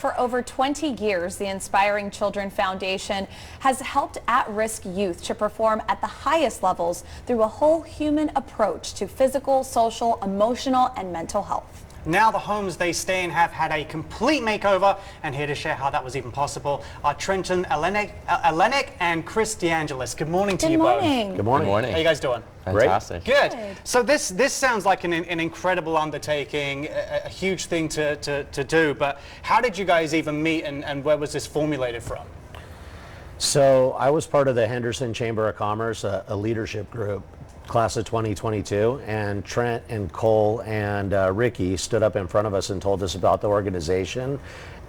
For over 20 years, the Inspiring Children Foundation has helped at-risk youth to perform at the highest levels through a whole human approach to physical, social, emotional, and mental health. Now the homes they stay in have had a complete makeover, and here to share how that was even possible are Trenton Elliott and Chris DeAngelis. Good morning to you both. Good morning. Good morning. How are you guys doing? Fantastic. Good. So this sounds like an incredible undertaking, a huge thing to do, but how did you guys even meet, and where was this formulated from? So I was part of the Henderson Chamber of Commerce, a leadership group, class of 2022, and Trent and Cole and Ricky stood up in front of us and told us about the organization,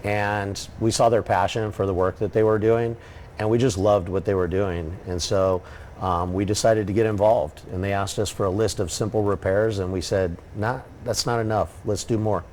and we saw their passion for the work that they were doing, and we just loved what they were doing. And so we decided to get involved, and they asked us for a list of simple repairs, and we said, nah, that's not enough, let's do more.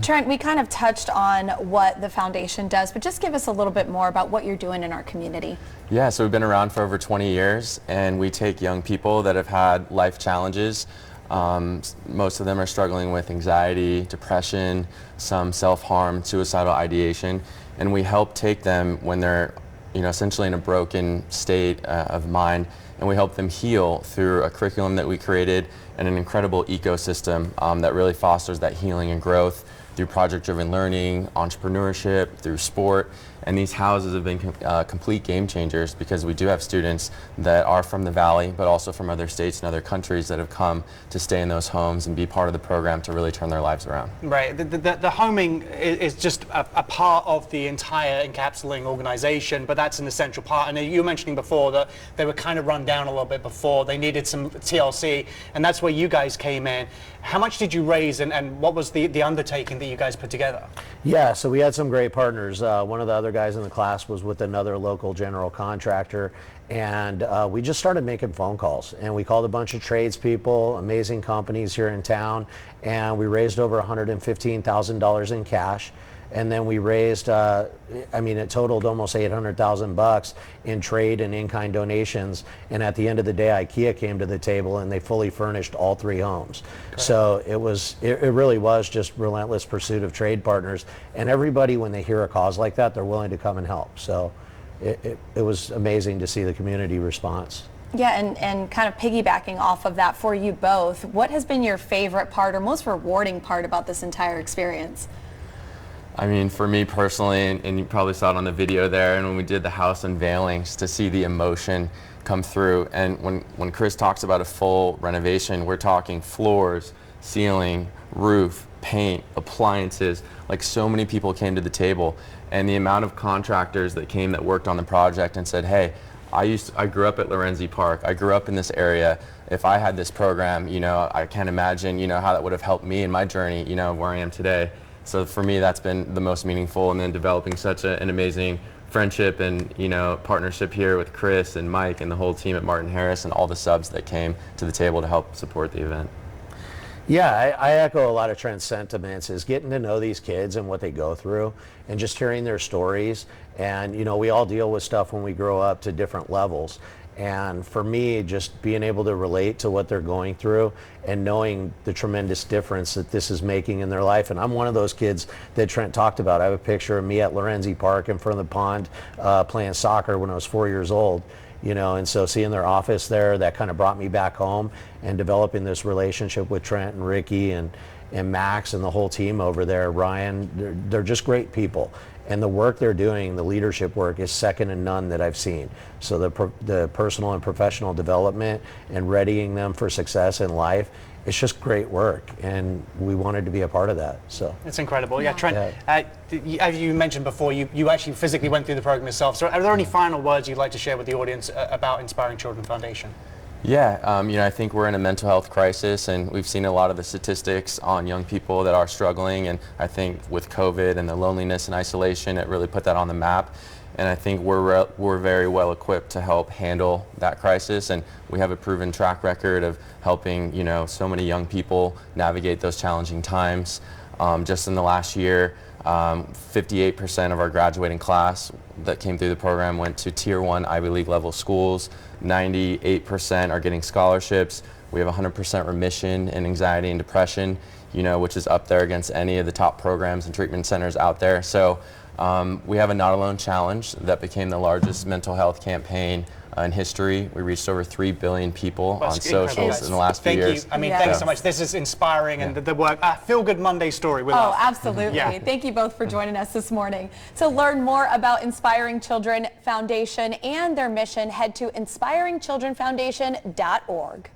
Trent, we kind of touched on what the foundation does, but just give us a little bit more about what you're doing in our community. Yeah, so we've been around for over 20 years, and we take young people that have had life challenges. Most of them are struggling with anxiety, depression, some self-harm, suicidal ideation, and we help take them when they're essentially in a broken state of mind, and we help them heal through a curriculum that we created and an incredible ecosystem that really fosters that healing and growth through project-driven learning, entrepreneurship, through sport. And these houses have been complete game changers because we do have students that are from the Valley, but also from other states and other countries that have come to stay in those homes and be part of the program to really turn their lives around. Right. The homing is just a part of the entire encapsulating organization, but that's an essential part. And you were mentioning before that they were kind of run down a little bit before. They needed some TLC, and that's where you guys came in. How much did you raise, and what was the undertaking that you guys put together? Yeah, so we had some great partners. One of the other guys in the class was with another local general contractor, and we just started making phone calls, and we called a bunch of tradespeople, amazing companies here in town, and we raised over $115,000 in cash. And then we raised, it totaled almost $800,000 in trade and in-kind donations. And at the end of the day, IKEA came to the table and they fully furnished all 3 homes. Okay. So it really was just relentless pursuit of trade partners. And everybody, when they hear a cause like that, they're willing to come and help. So it was amazing to see the community response. Yeah, and kind of piggybacking off of that for you both, what has been your favorite part or most rewarding part about this entire experience? I mean, for me personally, and you probably saw it on the video there, and when we did the house unveilings, to see the emotion come through. And when Chris talks about a full renovation, we're talking floors, ceiling, roof, paint, appliances. Like, so many people came to the table, and the amount of contractors that came that worked on the project and said, hey, I grew up at Lorenzi Park. I grew up in this area. If I had this program, I can't imagine, how that would have helped me in my journey, where I am today. So for me, that's been the most meaningful, and then developing such an amazing friendship and partnership here with Chris and Mike and the whole team at Martin Harris and all the subs that came to the table to help support the event. Yeah, I echo a lot of Trent's sentiments, is getting to know these kids and what they go through and just hearing their stories. And we all deal with stuff when we grow up to different levels. And for me, just being able to relate to what they're going through and knowing the tremendous difference that this is making in their life. And I'm one of those kids that Trent talked about. I have a picture of me at Lorenzi Park in front of the pond playing soccer when I was 4 years old. And so seeing their office there, that kind of brought me back home, and developing this relationship with Trent and Ricky and Max and the whole team over there, Ryan, they're just great people. And the work they're doing, the leadership work, is second to none that I've seen. So the personal and professional development and readying them for success in life, it's just great work, and we wanted to be a part of that. So it's incredible. Yeah, Trent, as you mentioned before, you actually physically went through the program yourself. So are there any final words you'd like to share with the audience about Inspiring Children Foundation? Yeah, I think we're in a mental health crisis, and we've seen a lot of the statistics on young people that are struggling, and I think with COVID and the loneliness and isolation, it really put that on the map. And I think we're very well equipped to help handle that crisis, and we have a proven track record of helping so many young people navigate those challenging times. Just in the last year, 58% of our graduating class that came through the program went to Tier 1 Ivy League level schools. 98% are getting scholarships. We have 100% remission in anxiety and depression. which is up there against any of the top programs and treatment centers out there. So we have a Not Alone Challenge that became the largest mental health campaign in history. We reached over 3 billion people on socials in the last few years. Thank you. I mean, thanks so much. This is inspiring, and the work. Feel Good Monday story. We love. Oh, absolutely. Yeah. Thank you both for joining us this morning. To learn more about Inspiring Children Foundation and their mission, head to inspiringchildrenfoundation.org.